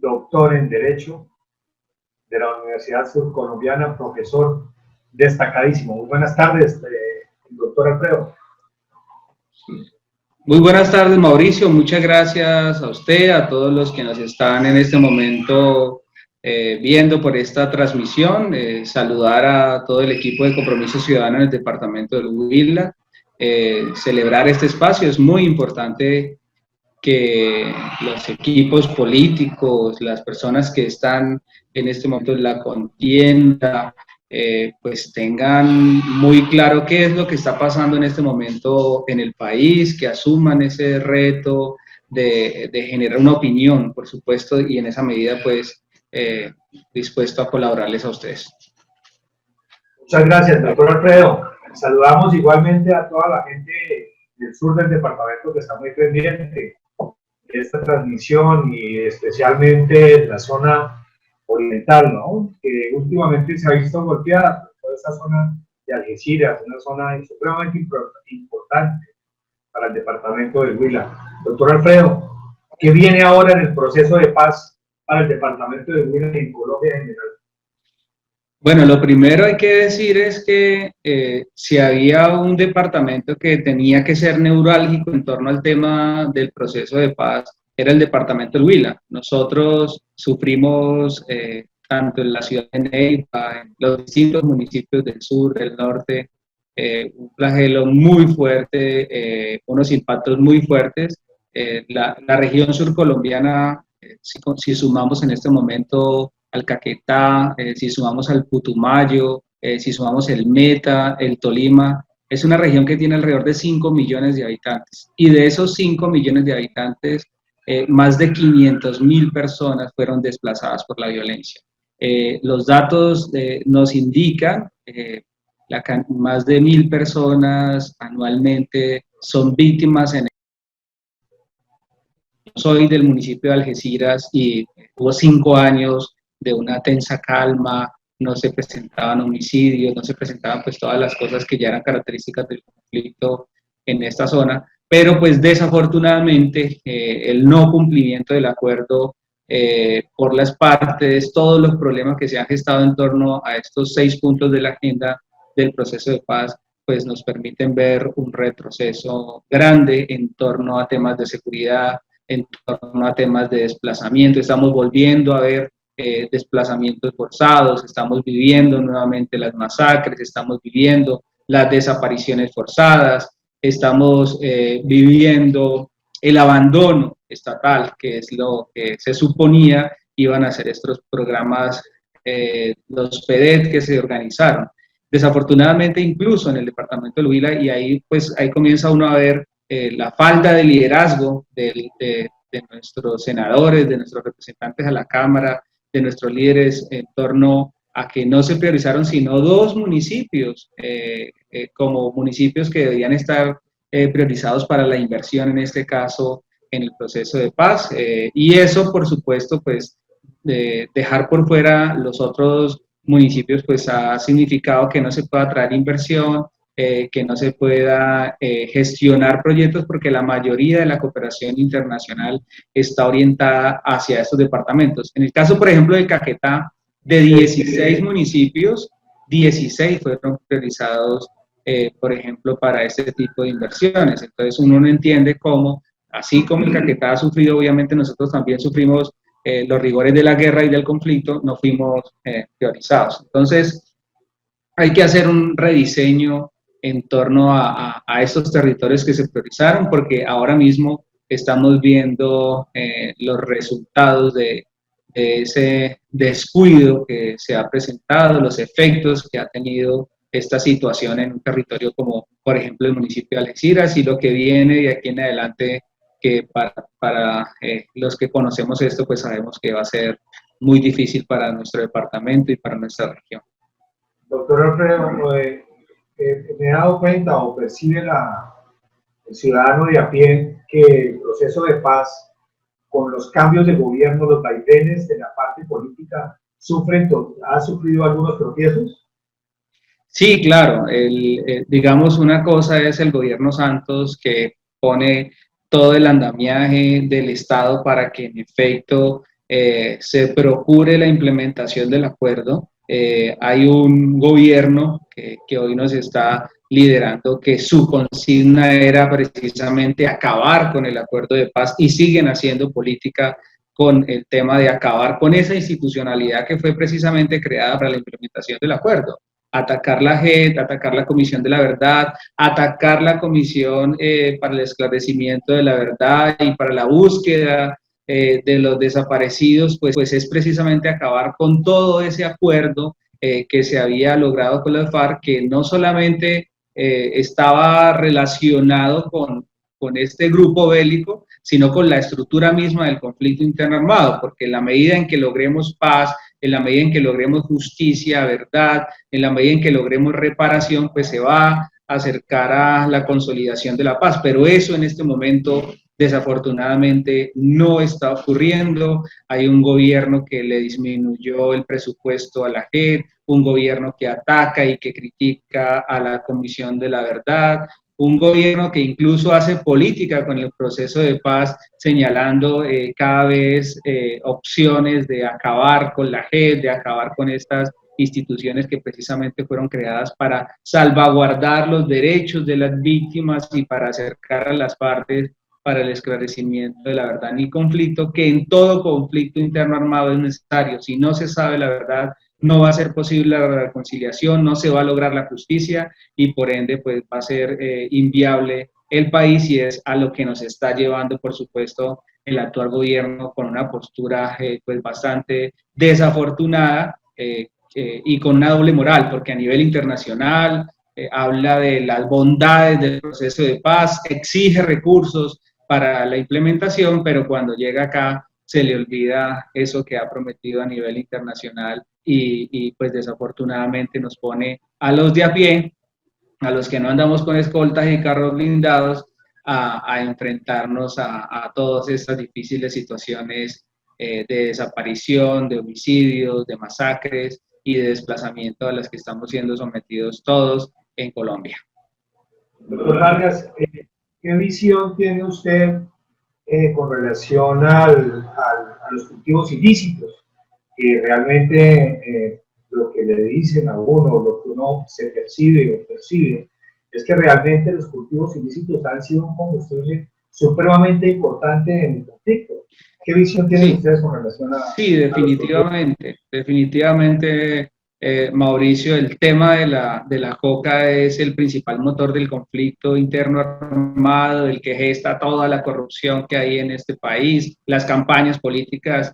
doctor en Derecho de la Universidad Surcolombiana, profesor destacadísimo. Muy buenas tardes, doctor Alfredo. Muy buenas tardes, Mauricio. Muchas gracias a usted, a todos los que nos están en este momento viendo por esta transmisión. Saludar a todo el equipo de Compromiso Ciudadano en el departamento del Huila. Celebrar este espacio. Es muy importante que los equipos políticos, las personas que están en este momento en la contienda, pues tengan muy claro qué es lo que está pasando en este momento en el país, que asuman ese reto de generar una opinión, por supuesto, y en esa medida, pues, dispuesto a colaborarles a ustedes. Muchas gracias, doctor Alfredo. Saludamos igualmente a toda la gente del sur del departamento que está muy pendiente de esta transmisión y especialmente en la zona oriental, ¿no? Que últimamente se ha visto golpeada, toda esta zona de Algeciras, una zona supremamente importante para el departamento del Huila. Doctor Alfredo, ¿qué viene ahora en el proceso de paz para el departamento del Huila y en Colombia en general? Bueno, lo primero hay que decir es que si había un departamento que tenía que ser neurálgico en torno al tema del proceso de paz, era el departamento del Huila. Nosotros sufrimos tanto en la ciudad de Neiva, en los distintos municipios del sur, del norte, un flagelo muy fuerte, unos impactos muy fuertes. La región surcolombiana, si sumamos en este momento al Caquetá, si sumamos al Putumayo, si sumamos el Meta, el Tolima, es una región que tiene alrededor de 5 millones de habitantes. Y de esos 5 millones de habitantes, más de 500.000 personas fueron desplazadas por la violencia. Los datos nos indican más de 1.000 personas anualmente son víctimas en Soy del municipio de Algeciras y hubo 5 años de una tensa calma, no se presentaban homicidios, no se presentaban pues todas las cosas que ya eran características del conflicto en esta zona, pero pues desafortunadamente el no cumplimiento del acuerdo por las partes, todos los problemas que se han gestado en torno a estos 6 puntos de la agenda del proceso de paz, pues nos permiten ver un retroceso grande en torno a temas de seguridad, en torno a temas de desplazamiento. Estamos volviendo a ver desplazamientos forzados, estamos viviendo nuevamente las masacres, estamos viviendo las desapariciones forzadas, estamos viviendo el abandono estatal, que es lo que se suponía iban a ser estos programas, los PEDET que se organizaron. Desafortunadamente, incluso en el departamento del Huila, y ahí comienza uno a ver la falta de liderazgo de nuestros senadores, de nuestros representantes a la Cámara, de nuestros líderes en torno a que no se priorizaron sino 2 municipios como municipios que deberían estar priorizados para la inversión, en este caso en el proceso de paz, y eso por supuesto pues dejar por fuera los otros municipios pues ha significado que no se pueda traer inversión, que no se pueda gestionar proyectos porque la mayoría de la cooperación internacional está orientada hacia estos departamentos. En el caso, por ejemplo, de Caquetá, de 16 municipios, 16 fueron priorizados, por ejemplo, para este tipo de inversiones. Entonces, uno no entiende cómo, así como el Caquetá ha sufrido, obviamente nosotros también sufrimos los rigores de la guerra y del conflicto, no fuimos priorizados. Entonces, hay que hacer un rediseño en torno a estos territorios que se priorizaron, porque ahora mismo estamos viendo los resultados de ese descuido que se ha presentado, los efectos que ha tenido esta situación en un territorio como, por ejemplo, el municipio de Algeciras, y lo que viene de aquí en adelante, que para los que conocemos esto, pues sabemos que va a ser muy difícil para nuestro departamento y para nuestra región. Doctor Alfredo, me he dado cuenta o percibe el ciudadano de a pie que el proceso de paz, con los cambios de gobierno, los vaivenes de la parte política, ¿ha sufrido algunos tropiezos? Sí, claro. Digamos, una cosa es el gobierno Santos, que pone todo el andamiaje del Estado para que en efecto se procure la implementación del acuerdo. Hay un gobierno que hoy nos está liderando, que su consigna era precisamente acabar con el acuerdo de paz y siguen haciendo política con el tema de acabar con esa institucionalidad que fue precisamente creada para la implementación del acuerdo. Atacar la JEP, atacar la Comisión de la Verdad, atacar la Comisión para el Esclarecimiento de la Verdad y para la búsqueda de los desaparecidos, pues es precisamente acabar con todo ese acuerdo que se había logrado con las FARC, que no solamente estaba relacionado con este grupo bélico, sino con la estructura misma del conflicto interno armado, porque en la medida en que logremos paz, en la medida en que logremos justicia, verdad, en la medida en que logremos reparación, pues se va a acercar a la consolidación de la paz, pero eso en este momento desafortunadamente no está ocurriendo. Hay un gobierno que le disminuyó el presupuesto a la JEP, un gobierno que ataca y que critica a la Comisión de la Verdad, un gobierno que incluso hace política con el proceso de paz, señalando cada vez opciones de acabar con la JEP, de acabar con estas instituciones que precisamente fueron creadas para salvaguardar los derechos de las víctimas y para acercar a las partes para el esclarecimiento de la verdad ni conflicto, que en todo conflicto interno armado es necesario. Si no se sabe la verdad, no va a ser posible la reconciliación, no se va a lograr la justicia y por ende pues va a ser inviable el país, y es a lo que nos está llevando, por supuesto, el actual gobierno con una postura pues bastante desafortunada y con una doble moral, porque a nivel internacional habla de las bondades del proceso de paz, exige recursos para la implementación, pero cuando llega acá se le olvida eso que ha prometido a nivel internacional y pues desafortunadamente nos pone a los de a pie, a los que no andamos con escoltas y carros blindados, a enfrentarnos a todas estas difíciles situaciones de desaparición, de homicidios, de masacres y de desplazamiento a las que estamos siendo sometidos todos en Colombia. Doctor Vargas, ¿qué visión tiene usted con relación a los cultivos ilícitos? Que realmente lo que le dicen a uno, lo que uno se percibe o percibe, es que realmente los cultivos ilícitos han sido un combustible supremamente importante en el conflicto. ¿Qué visión tienen ustedes con relación a...? Sí, definitivamente, Mauricio, el tema de la coca es el principal motor del conflicto interno armado, el que gesta toda la corrupción que hay en este país. Las campañas políticas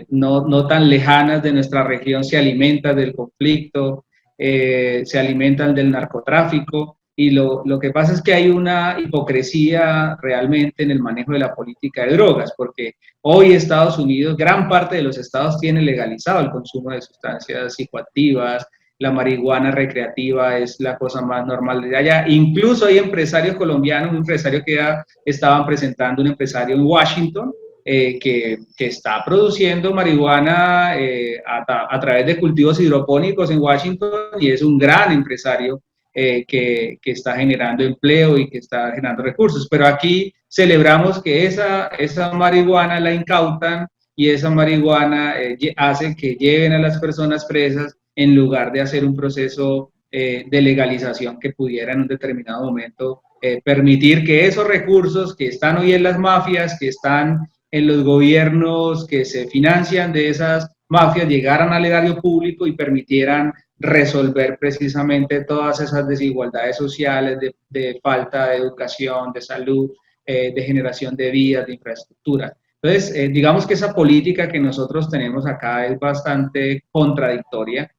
no tan lejanas de nuestra región se alimentan del conflicto, se alimentan del narcotráfico, y lo que pasa es que hay una hipocresía realmente en el manejo de la política de drogas, porque hoy Estados Unidos, gran parte de los estados tiene legalizado el consumo de sustancias psicoactivas, la marihuana recreativa es la cosa más normal de allá. Incluso hay empresarios colombianos, un empresario que ya estaban presentando, un empresario en Washington, que está produciendo marihuana a través de cultivos hidropónicos en Washington, y es un gran empresario que está generando empleo y que está generando recursos. Pero aquí celebramos que esa marihuana la incautan y esa marihuana hace que lleven a las personas presas en lugar de hacer un proceso de legalización que pudiera en un determinado momento permitir que esos recursos que están hoy en las mafias, que están en los gobiernos que se financian de esas mafias, llegaran al erario público y permitieran resolver precisamente todas esas desigualdades sociales de falta de educación, de salud, de generación de vías, de infraestructura. Entonces, digamos que esa política que nosotros tenemos acá es bastante contradictoria.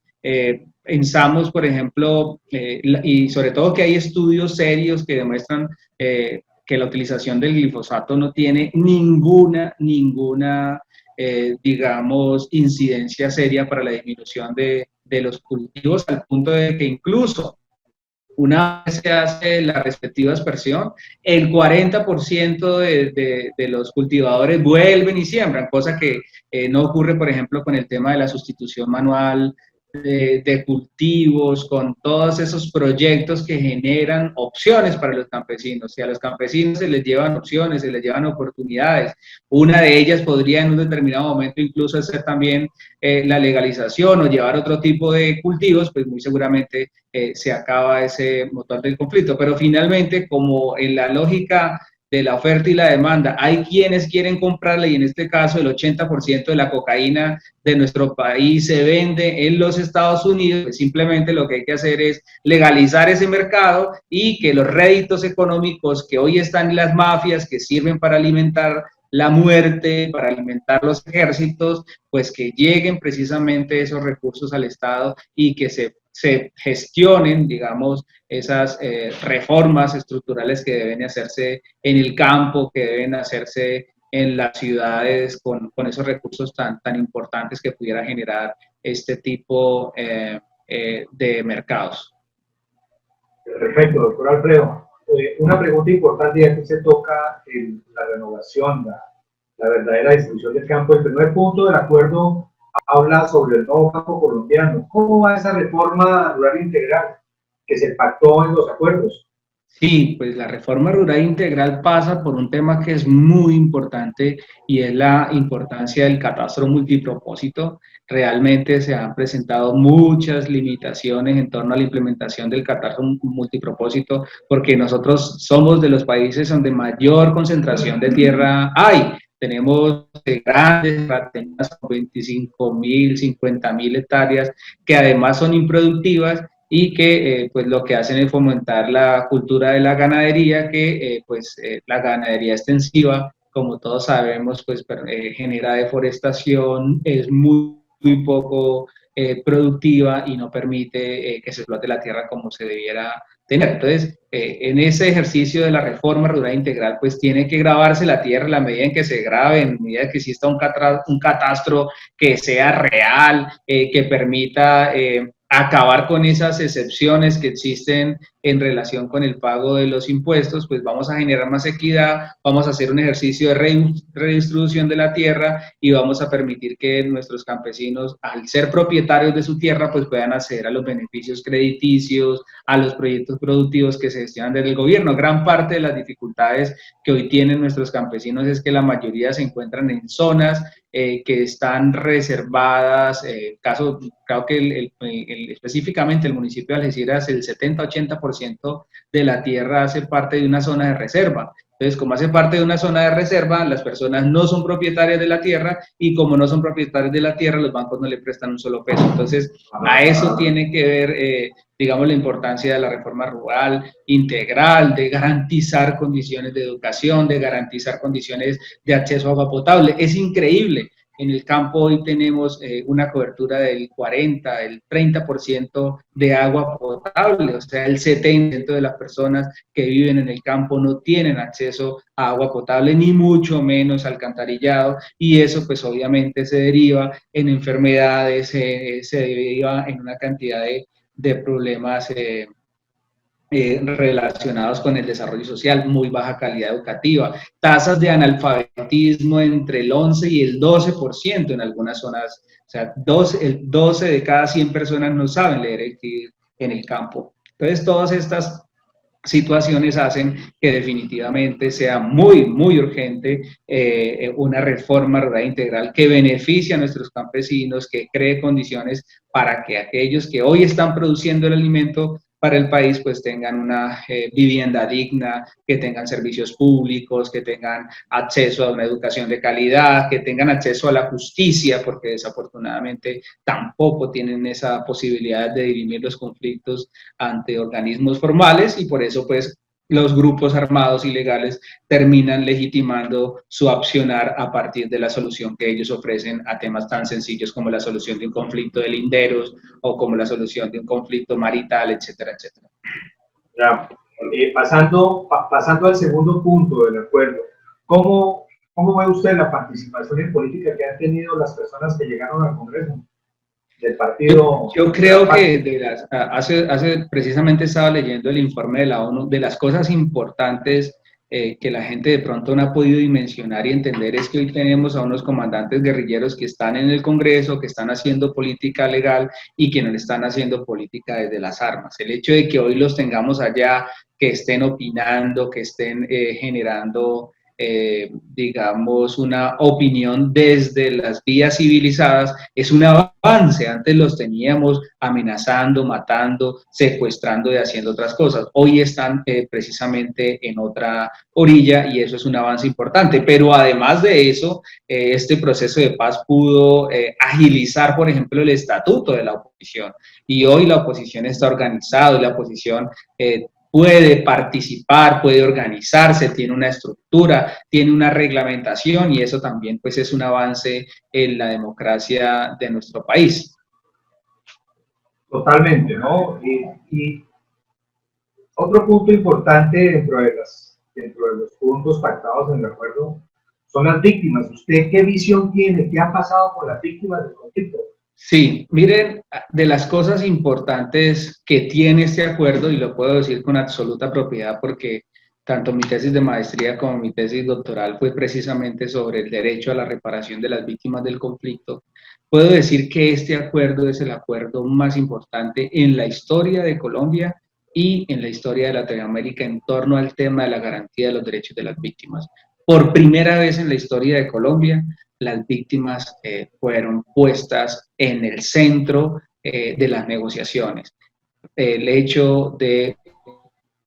Pensamos, por ejemplo, y sobre todo que hay estudios serios que demuestran que la utilización del glifosato no tiene ninguna digamos, incidencia seria para la disminución de los cultivos, al punto de que incluso una vez se hace la respectiva aspersión, el 40% de los cultivadores vuelven y siembran, cosa que no ocurre, por ejemplo, con el tema de la sustitución manual de cultivos, con todos esos proyectos que generan opciones para los campesinos. Y a los campesinos se les llevan opciones, se les llevan oportunidades. Una de ellas podría en un determinado momento incluso ser también la legalización o llevar otro tipo de cultivos, pues muy seguramente se acaba ese motor del conflicto. Pero finalmente, como en la lógica de la oferta y la demanda, hay quienes quieren comprarla y en este caso el 80% de la cocaína de nuestro país se vende en los Estados Unidos, pues simplemente lo que hay que hacer es legalizar ese mercado y que los réditos económicos que hoy están en las mafias, que sirven para alimentar la muerte, para alimentar los ejércitos, pues que lleguen precisamente esos recursos al Estado y que se gestionen, digamos, esas reformas estructurales que deben hacerse en el campo, que deben hacerse en las ciudades con esos recursos tan importantes que pudiera generar este tipo de mercados. Perfecto, doctor Alfredo. Una pregunta importante ya que se toca la renovación, la verdadera distribución del campo. El primer punto del acuerdo habla sobre el nuevo campo colombiano. ¿Cómo va esa reforma rural integral que se pactó en los acuerdos? Sí, pues la reforma rural integral pasa por un tema que es muy importante y es la importancia del catastro multipropósito. Realmente se han presentado muchas limitaciones en torno a la implementación del catastro multipropósito porque nosotros somos de los países donde mayor concentración de tierra hay. Tenemos grandes tenemos 25.000, 50.000 hectáreas que además son improductivas y que pues lo que hacen es fomentar la cultura de la ganadería, que la ganadería extensiva, como todos sabemos, pues genera deforestación, es muy poco productiva y no permite que se explote la tierra como se debiera tener. Entonces, en ese ejercicio de la reforma rural integral, pues tiene que grabarse la tierra en la medida en que se grabe, en medida que exista un catastro que sea real, que permita acabar con esas excepciones que existen en relación con el pago de los impuestos, pues vamos a generar más equidad, vamos a hacer un ejercicio de redistribución de la tierra y vamos a permitir que nuestros campesinos, al ser propietarios de su tierra, pues puedan acceder a los beneficios crediticios, a los proyectos productivos que se gestionan desde el gobierno. Gran parte de las dificultades que hoy tienen nuestros campesinos es que la mayoría se encuentran en zonas que están reservadas, creo que específicamente el municipio de Algeciras, el 70-80% de la tierra hace parte de una zona de reserva. Entonces, como hace parte de una zona de reserva, las personas no son propietarias de la tierra y como no son propietarios de la tierra, los bancos no le prestan un solo peso. Entonces, a eso tiene que ver, digamos, la importancia de la reforma rural integral, de garantizar condiciones de educación, de garantizar condiciones de acceso a agua potable. Es increíble. En el campo hoy tenemos una cobertura del 40, del 30% de agua potable, o sea, el 70% de las personas que viven en el campo no tienen acceso a agua potable, ni mucho menos alcantarillado, y eso pues obviamente se deriva en enfermedades, se deriva en una cantidad de problemas relacionados con el desarrollo social, muy baja calidad educativa, tasas de analfabetismo entre el 11 y el 12% en algunas zonas, o sea, el 12 de cada 100 personas no saben leer y escribir en el campo. Entonces, todas estas situaciones hacen que definitivamente sea muy urgente una reforma rural integral que beneficie a nuestros campesinos, que cree condiciones para que aquellos que hoy están produciendo el alimento para el país, pues tengan una vivienda digna, que tengan servicios públicos, que tengan acceso a una educación de calidad, que tengan acceso a la justicia, porque desafortunadamente tampoco tienen esa posibilidad de dirimir los conflictos ante organismos formales y por eso pues los grupos armados ilegales terminan legitimando su accionar a partir de la solución que ellos ofrecen a temas tan sencillos como la solución de un conflicto de linderos o como la solución de un conflicto marital, etcétera, etcétera. Ya. Pasando al segundo punto del acuerdo, ¿cómo ve usted la participación en política que han tenido las personas que llegaron al Congreso? Del partido. Yo creo que hace precisamente estaba leyendo el informe de la ONU, de las cosas importantes que la gente de pronto no ha podido dimensionar y entender es que hoy tenemos a unos comandantes guerrilleros que están en el Congreso, que están haciendo política legal y que no le están haciendo política desde las armas. El hecho de que hoy los tengamos allá, que estén opinando, que estén generando digamos, una opinión desde las vías civilizadas, es un avance. Antes los teníamos amenazando, matando, secuestrando y haciendo otras cosas. Hoy están precisamente en otra orilla y eso es un avance importante. Pero además de eso, este proceso de paz pudo agilizar, por ejemplo, el estatuto de la oposición. Y hoy la oposición está organizada y la oposición puede participar, puede organizarse, tiene una estructura, tiene una reglamentación y eso también pues es un avance en la democracia de nuestro país. Totalmente, ¿no? Y otro punto importante dentro de los puntos pactados en el acuerdo son las víctimas. ¿Usted qué visión tiene? ¿Qué ha pasado con las víctimas del conflicto? Sí, miren, de las cosas importantes que tiene este acuerdo, y lo puedo decir con absoluta propiedad porque tanto mi tesis de maestría como mi tesis doctoral fue precisamente sobre el derecho a la reparación de las víctimas del conflicto, puedo decir que este acuerdo es el acuerdo más importante en la historia de Colombia y en la historia de Latinoamérica en torno al tema de la garantía de los derechos de las víctimas. Por primera vez en la historia de Colombia, las víctimas fueron puestas en el centro de las negociaciones. El hecho de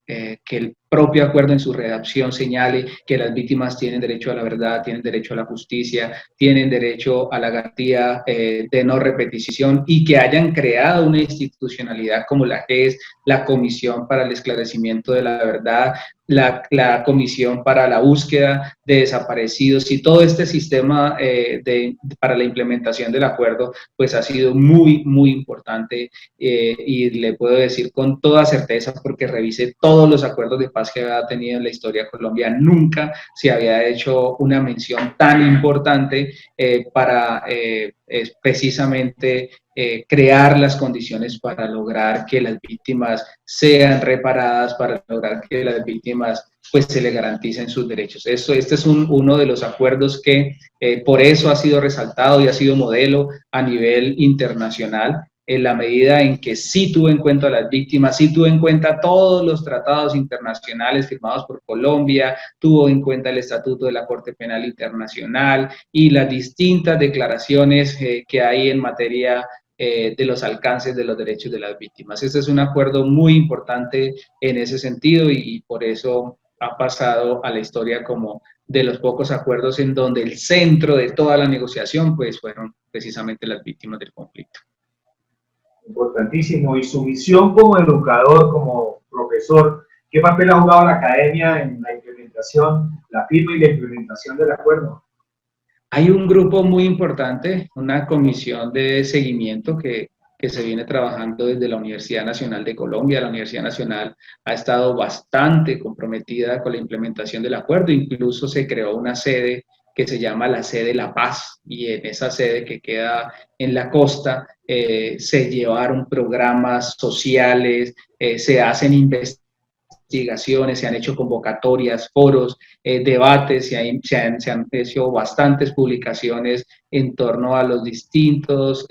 que el propio acuerdo en su redacción señale que las víctimas tienen derecho a la verdad, tienen derecho a la justicia, tienen derecho a la garantía de no repetición y que hayan creado una institucionalidad como la que es la Comisión para el Esclarecimiento de la Verdad, la Comisión para la Búsqueda de Desaparecidos y todo este sistema para la implementación del acuerdo, pues ha sido muy, muy importante y le puedo decir con toda certeza, porque revisé todos los acuerdos de paz que había tenido en la historia colombiana, nunca se había hecho una mención tan importante para precisamente crear las condiciones para lograr que las víctimas sean reparadas, para lograr que las víctimas pues se le garanticen sus derechos. Este es uno de los acuerdos que por eso ha sido resaltado y ha sido modelo a nivel internacional, en la medida en que sí tuvo en cuenta a las víctimas, sí tuvo en cuenta todos los tratados internacionales firmados por Colombia, tuvo en cuenta el Estatuto de la Corte Penal Internacional y las distintas declaraciones que hay en materia de los alcances de los derechos de las víctimas. Este es un acuerdo muy importante en ese sentido y por eso ha pasado a la historia como de los pocos acuerdos en donde el centro de toda la negociación pues fueron precisamente las víctimas del conflicto. Importantísimo. Y su visión como educador, como profesor, ¿qué papel ha jugado la academia en la implementación, la firma y la implementación del acuerdo? Hay un grupo muy importante, una comisión de seguimiento que se viene trabajando desde la Universidad Nacional de Colombia. La Universidad Nacional ha estado bastante comprometida con la implementación del acuerdo, incluso se creó una sede que se llama la sede La Paz, y en esa sede que queda en la costa se llevaron programas sociales, se hacen investigaciones, se han hecho convocatorias, foros, debates, se han hecho bastantes publicaciones en torno a los distintos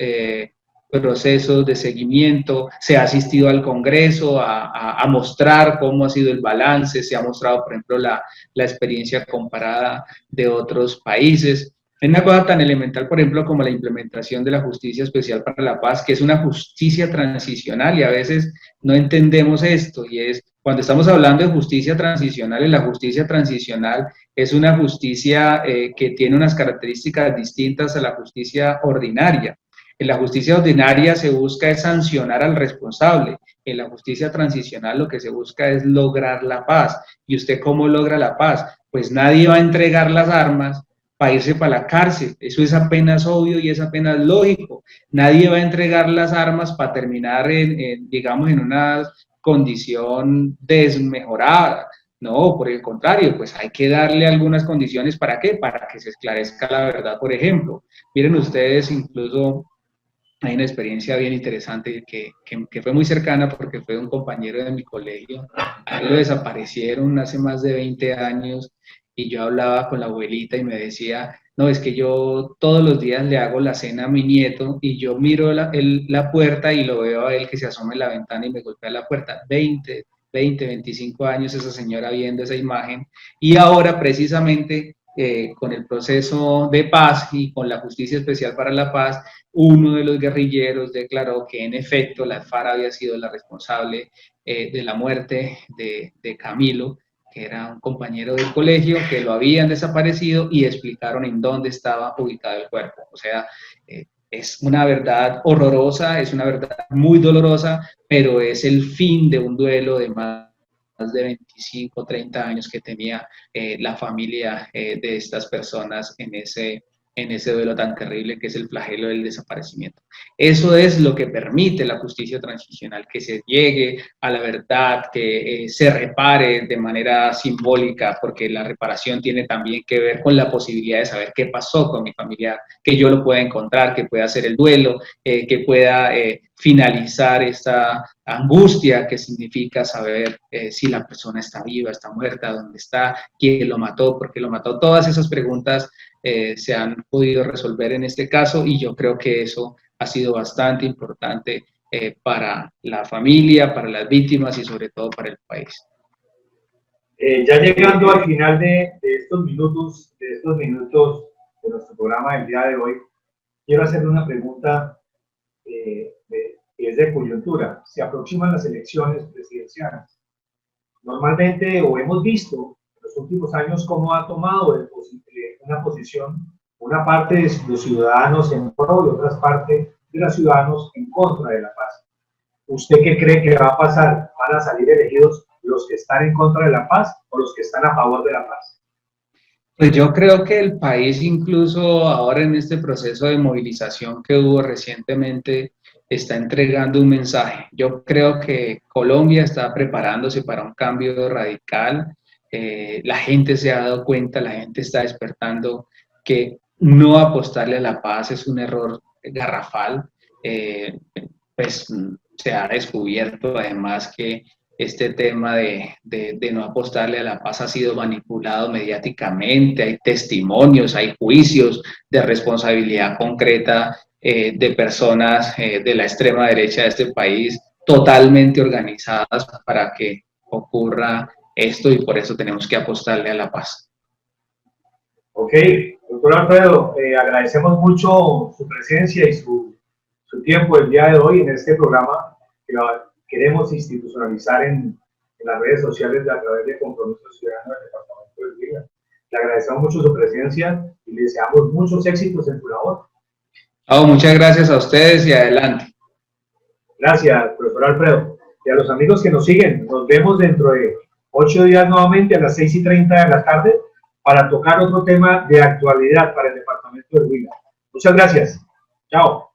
procesos de seguimiento, se ha asistido al Congreso a mostrar cómo ha sido el balance, se ha mostrado, por ejemplo, la experiencia comparada de otros países. Es una cosa tan elemental, por ejemplo, como la implementación de la Justicia Especial para la Paz, que es una justicia transicional y a veces no entendemos esto, y es cuando estamos hablando de justicia transicional, la justicia transicional es una justicia que tiene unas características distintas a la justicia ordinaria. En la justicia ordinaria se busca es sancionar al responsable. En la justicia transicional lo que se busca es lograr la paz. ¿Y usted cómo logra la paz? Pues nadie va a entregar las armas para irse para la cárcel. Eso es apenas obvio y es apenas lógico. Nadie va a entregar las armas para terminar, digamos, en una condición desmejorada. No, por el contrario, pues hay que darle algunas condiciones. ¿Para qué? Para que se esclarezca la verdad, por ejemplo. Miren ustedes, incluso hay una experiencia bien interesante que fue muy cercana porque fue un compañero de mi colegio. A él lo desaparecieron hace más de 20 años y yo hablaba con la abuelita y me decía, no, es que yo todos los días le hago la cena a mi nieto y yo miro la puerta y lo veo a él que se asoma en la ventana y me golpea la puerta. 25 años esa señora viendo esa imagen y ahora precisamente con el proceso de paz y con la Justicia Especial para la Paz, uno de los guerrilleros declaró que en efecto la FARC había sido la responsable de la muerte de Camilo, que era un compañero del colegio, que lo habían desaparecido y explicaron en dónde estaba ubicado el cuerpo. O sea, es una verdad horrorosa, es una verdad muy dolorosa, pero es el fin de un duelo de más de 25, 30 años que tenía la familia de estas personas en ese duelo tan terrible que es el flagelo del desaparecimiento. Eso es lo que permite la justicia transicional, que se llegue a la verdad, que se repare de manera simbólica, porque la reparación tiene también que ver con la posibilidad de saber qué pasó con mi familiar, que yo lo pueda encontrar, que pueda hacer el duelo, que pueda finalizar esta angustia que significa saber si la persona está viva, está muerta, dónde está, quién lo mató, por qué lo mató. Todas esas preguntas se han podido resolver en este caso y yo creo que eso ha sido bastante importante para la familia, para las víctimas y sobre todo para el país. Ya llegando al final de estos minutos de nuestro programa del día de hoy, quiero hacerle una pregunta que es de coyuntura. Se aproximan las elecciones presidenciales. Normalmente, o hemos visto en los últimos años, cómo ha tomado una posición una parte de los ciudadanos en pro y otra parte de los ciudadanos en contra de la paz. ¿Usted qué cree que va a pasar? ¿Van a salir elegidos los que están en contra de la paz o los que están a favor de la paz? Pues yo creo que el país, incluso ahora en este proceso de movilización que hubo recientemente, está entregando un mensaje. Yo creo que Colombia está preparándose para un cambio radical. La gente se ha dado cuenta, la gente está despertando que no apostarle a la paz es un error garrafal. Pues se ha descubierto además que este tema de no apostarle a la paz ha sido manipulado mediáticamente, hay testimonios, hay juicios de responsabilidad concreta de personas de la extrema derecha de este país totalmente organizadas para que ocurra esto y por eso tenemos que apostarle a la paz. Ok, doctor Alfredo, agradecemos mucho su presencia y su tiempo el día de hoy en este programa que queremos institucionalizar en las redes sociales a través de Compromiso Ciudadano del Departamento del Huila. Le agradecemos mucho su presencia y le deseamos muchos éxitos en su labor. Muchas gracias a ustedes y adelante. Gracias, profesor Alfredo. Y a los amigos que nos siguen, nos vemos dentro de 8 días nuevamente a las 6:30 de la tarde para tocar otro tema de actualidad para el Departamento del Huila. Muchas gracias. Chao.